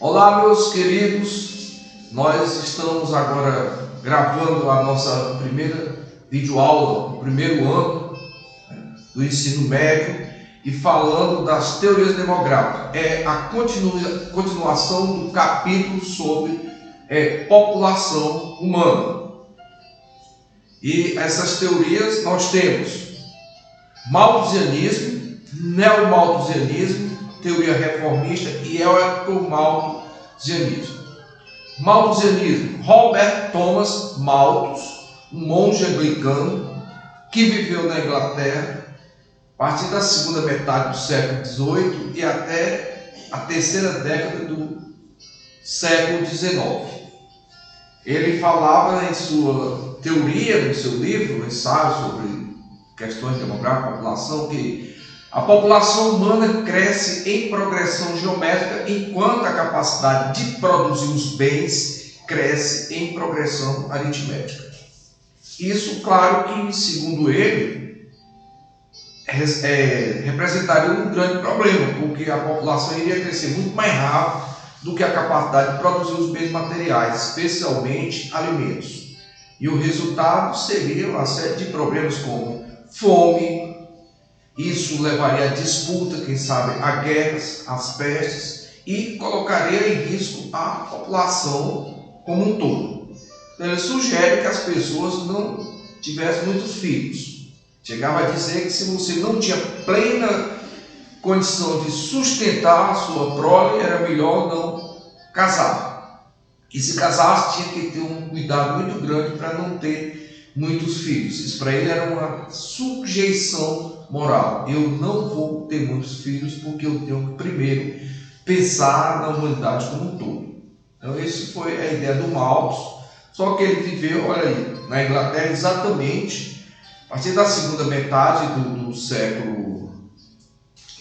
Olá, meus queridos, nós estamos agora gravando a nossa primeira videoaula, o primeiro ano do ensino médio e falando das teorias demográficas. É a continuação do capítulo sobre população humana. E essas teorias nós temos malthusianismo, neomalthusianismo, teoria reformista e ecomalthusianismo. Malthusianismo, Robert Thomas Malthus, um monge anglicano que viveu na Inglaterra a partir da segunda metade do século XVIII e até a terceira década do século XIX. Ele falava em sua teoria, no seu livro, ensaio sobre questões demográficas, população, que a população humana cresce em progressão geométrica, enquanto a capacidade de produzir os bens cresce em progressão aritmética. Isso, claro que, segundo ele, representaria um grande problema, porque a população iria crescer muito mais rápido do que a capacidade de produzir os bens materiais, especialmente alimentos. E o resultado seria uma série de problemas como fome. Isso levaria a disputa, quem sabe, a guerras, às pestes e colocaria em risco a população como um todo. Então, ele sugere que as pessoas não tivessem muitos filhos. Chegava a dizer que se você não tinha plena condição de sustentar a sua prole, era melhor não casar. E se casasse, tinha que ter um cuidado muito grande para não ter muitos filhos. Isso para ele era uma sujeição moral. Eu não vou ter muitos filhos porque eu tenho que primeiro pensar na humanidade como um todo. Então, essa foi a ideia do Malthus. Só que ele viveu, olha aí, na Inglaterra exatamente a partir da segunda metade do século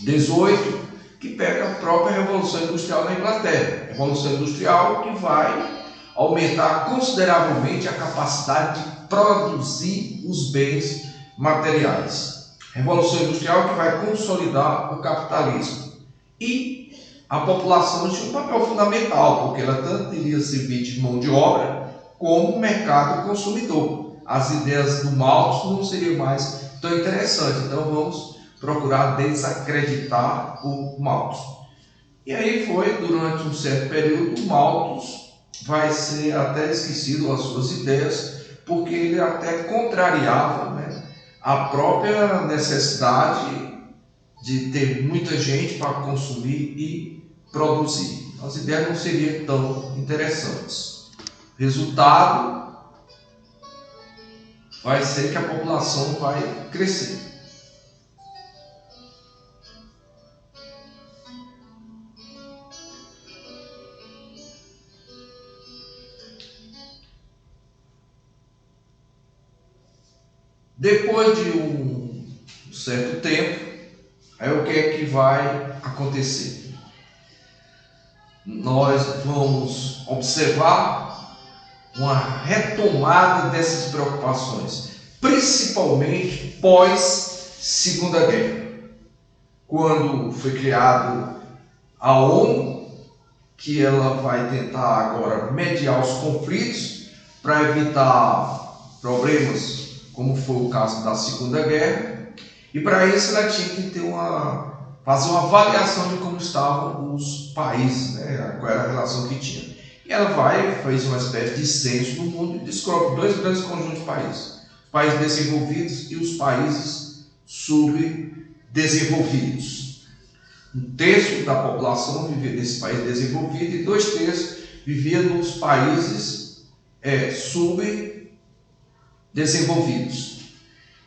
XVIII, que pega a própria Revolução Industrial na Inglaterra. Revolução Industrial que vai aumentar consideravelmente a capacidade de produzir os bens materiais. Revolução Industrial que vai consolidar o capitalismo. E a população tinha um papel fundamental, porque ela tanto iria servir de mão de obra como mercado consumidor. As ideias do Malthus não seriam mais tão interessantes, então vamos procurar desacreditar o Malthus. E aí foi, durante um certo período, o Malthus vai ser até esquecido as suas ideias, porque ele até contrariava, a própria necessidade de ter muita gente para consumir e produzir. As ideias não seriam tão interessantes. Resultado vai ser que a população vai crescer. Depois de um certo tempo, aí o que é que vai acontecer? Nós vamos observar uma retomada dessas preocupações, principalmente pós-Segunda Guerra, quando foi criado a ONU, que ela vai tentar agora mediar os conflitos para evitar problemas como foi o caso da Segunda Guerra, e para isso ela tinha que ter fazer uma avaliação de como estavam os países, qual era a relação que tinha. E ela faz uma espécie de censo no mundo e descobre dois grandes conjuntos de países: os países desenvolvidos e os países subdesenvolvidos. Um terço da população vivia nesse país desenvolvido e 2/3 vivia nos países subdesenvolvidos.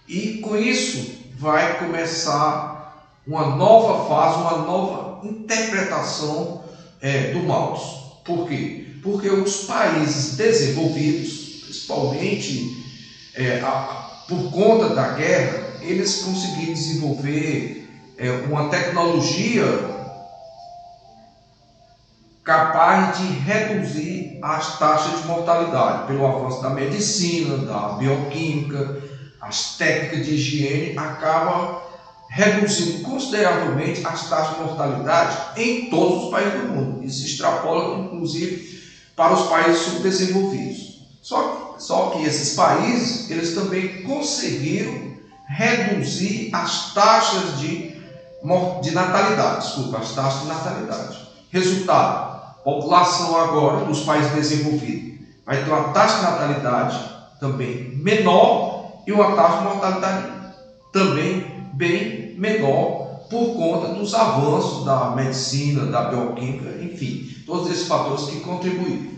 E com isso vai começar uma nova fase, uma nova interpretação do Malthus. Por quê? Porque os países desenvolvidos, principalmente por conta da guerra, eles conseguiram desenvolver uma tecnologia capaz de reduzir as taxas de mortalidade pelo avanço da medicina, da bioquímica, as técnicas de higiene acabam reduzindo consideravelmente as taxas de mortalidade em todos os países do mundo. Isso extrapola, inclusive, para os países subdesenvolvidos. Só que esses países, eles também conseguiram reduzir as taxas de natalidade, as taxas de natalidade. Resultado, a população agora dos países desenvolvidos vai ter uma taxa de natalidade também menor e uma taxa de mortalidade também bem menor por conta dos avanços da medicina, da bioquímica, enfim, todos esses fatores que contribuíram.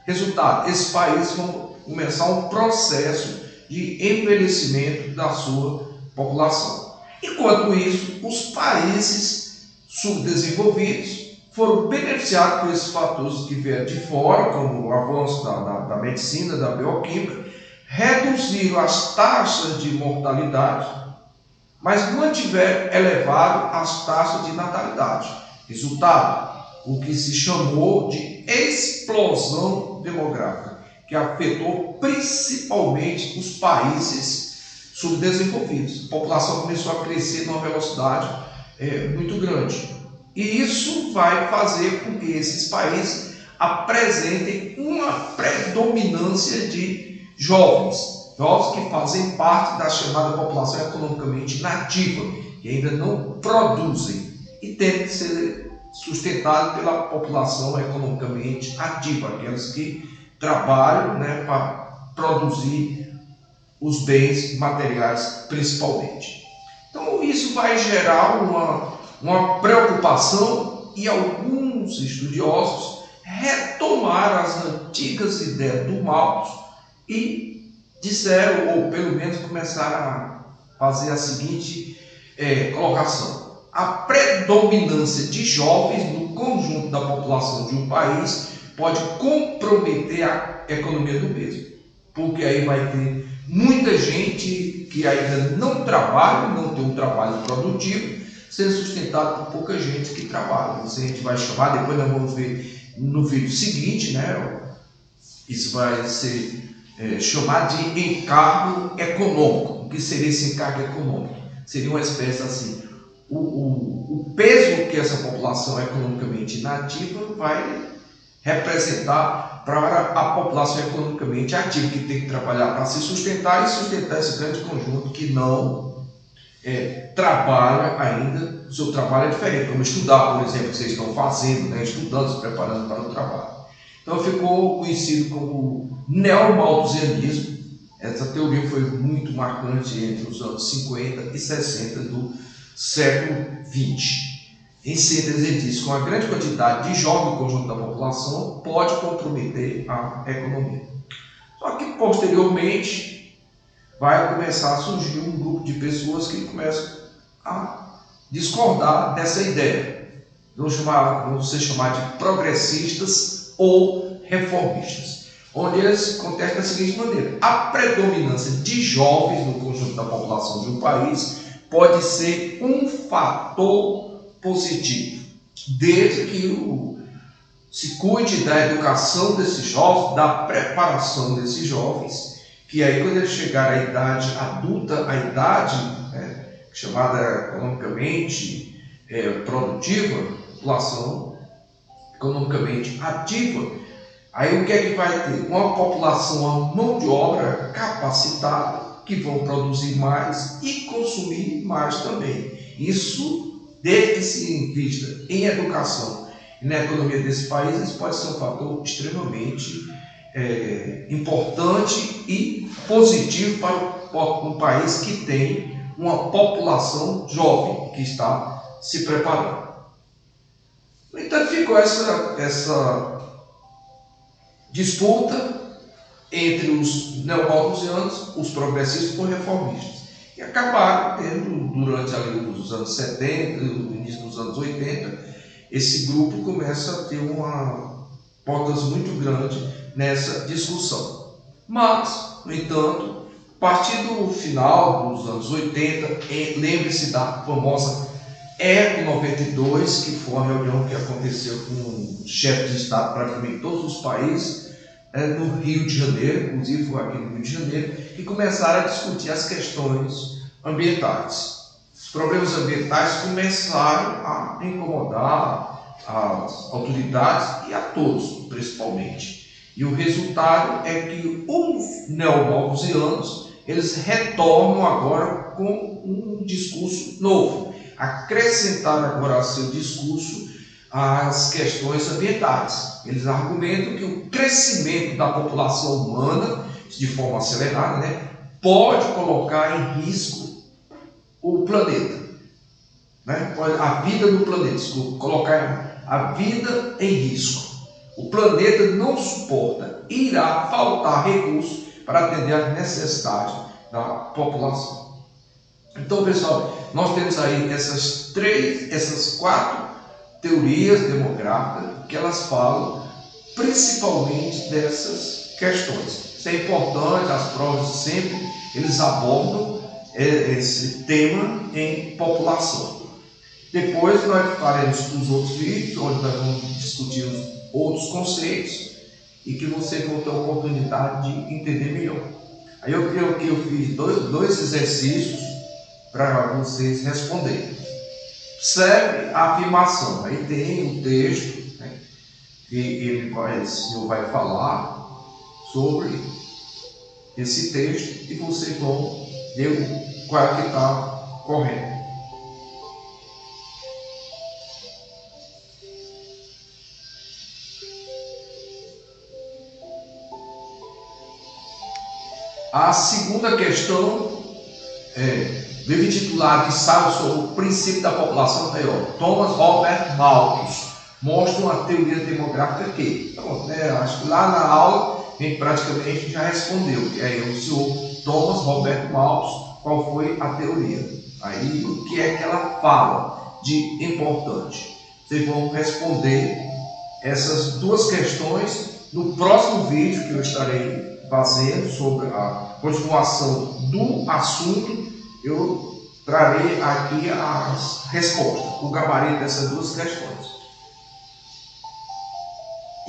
Resultado, esses países vão começar um processo de envelhecimento da sua população. Enquanto isso, os países subdesenvolvidos foram beneficiados por esses fatores que vieram de fora, como o avanço da medicina, da bioquímica, reduziram as taxas de mortalidade, mas mantiveram elevado as taxas de natalidade. Resultado, o que se chamou de explosão demográfica, que afetou principalmente os países subdesenvolvidos. A população começou a crescer numa velocidade muito grande. E isso vai fazer com que esses países apresentem uma predominância de jovens que fazem parte da chamada população economicamente inativa, que ainda não produzem e tem que ser sustentado pela população economicamente ativa, aqueles que trabalham para produzir os bens materiais principalmente. Então isso vai gerar uma preocupação e alguns estudiosos retomaram as antigas ideias do Malthus e disseram, ou pelo menos começaram a fazer a seguinte colocação: a predominância de jovens no conjunto da população de um país pode comprometer a economia do mesmo, porque aí vai ter muita gente que ainda não trabalha, não tem um trabalho produtivo, sendo sustentado por pouca gente que trabalha. Isso a gente vai chamar, depois nós vamos ver no vídeo seguinte, isso vai ser chamado de encargo econômico. O que seria esse encargo econômico? Seria uma espécie assim, o peso que essa população economicamente inativa vai representar para a população economicamente ativa, que tem que trabalhar para se sustentar e sustentar esse grande conjunto que não trabalha ainda. O seu trabalho é diferente, como estudar, por exemplo, que vocês estão fazendo, estudando, se preparando para o trabalho. Então ficou conhecido como neomalthusianismo. Essa teoria foi muito marcante entre os anos 50 e 60 do século XX. Em síntese, ele diz que uma grande quantidade de jovens no conjunto da população pode comprometer a economia. Só que, posteriormente, vai começar a surgir um grupo de pessoas que começam a discordar dessa ideia. Vamos ser chamados de progressistas ou reformistas, onde eles contestam da seguinte maneira: a predominância de jovens no conjunto da população de um país pode ser um fator positivo, desde que se cuide da educação desses jovens, da preparação desses jovens, que aí quando eles chegarem à idade adulta, a idade chamada economicamente produtiva, população economicamente ativa, aí o que é que vai ter? Uma população, uma mão de obra capacitada, que vão produzir mais e consumir mais também. Isso, desde que se invista em educação e na economia desse país, isso pode ser um fator extremamente importante e positivo para um país que tem uma população jovem que está se preparando. No entanto, ficou essa disputa entre os neomalthusianos, os progressistas, com os reformistas. E acabaram tendo, durante ali os anos 70, o início dos anos 80, esse grupo começa a ter uma importância muito grande nessa discussão. Mas, no entanto, a partir do final dos anos 80, lembre-se da famosa ECO 92, que foi uma reunião que aconteceu com chefes de Estado praticamente todos os países, no Rio de Janeiro, inclusive foi aqui no Rio de Janeiro, que começaram a discutir as questões ambientais. problemas ambientais começaram a incomodar as autoridades e a todos, principalmente. E o resultado é que os neomalthusianos, eles retornam agora com um discurso novo, acrescentar agora a seu discurso as questões ambientais. Eles argumentam que o crescimento da população humana, de forma acelerada, pode colocar em risco o planeta, a vida do planeta, colocar a vida em risco. O planeta não suporta, irá faltar recursos para atender às necessidades da população. Então, pessoal, nós temos aí essas 4 teorias demográficas que elas falam principalmente dessas questões. Isso é importante, as provas sempre eles abordam esse tema em população. Depois nós faremos os outros vídeos, onde nós vamos discutir os outros conceitos e que vocês vão ter a oportunidade de entender melhor. Aí eu creio que eu fiz dois exercícios para vocês responderem. Observe a afirmação. Aí tem um texto, que o senhor vai falar sobre esse texto e vocês vão ver qual é que está correto. A segunda questão deve titular que sabe sobre o princípio da população maior. Thomas Robert Malthus mostra uma teoria demográfica que, acho que lá na aula a gente praticamente já respondeu, que é o senhor Thomas Robert Malthus, qual foi a teoria. Aí o que é que ela fala de importante? Vocês vão responder essas 2 questões no próximo vídeo que eu estarei fazendo sobre a continuação do assunto. Eu trarei aqui as respostas, o gabarito dessas 2 questões.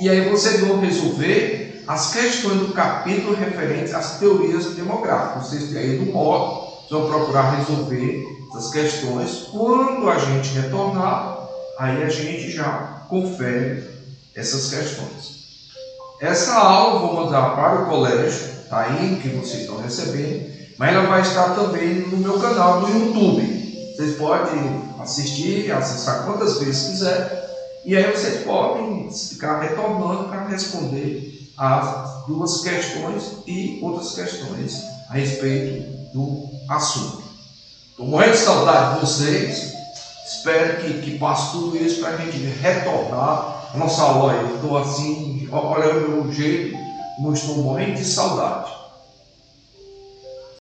E aí vocês vão resolver as questões do capítulo referentes às teorias demográficas. Vocês têm aí do modo, vão procurar resolver essas questões. Quando a gente retornar, aí a gente já confere essas questões. Essa aula eu vou mandar para o colégio, tá aí que vocês estão recebendo, mas ela vai estar também no meu canal do YouTube. Vocês podem assistir, acessar quantas vezes quiser, e aí vocês podem ficar retornando para responder as 2 questões e outras questões a respeito do assunto. Estou morrendo de saudade de vocês, espero que passe tudo isso para a gente retornar a nossa aula. Eu estou assim, olha o meu jeito, como estou morrendo de saudade.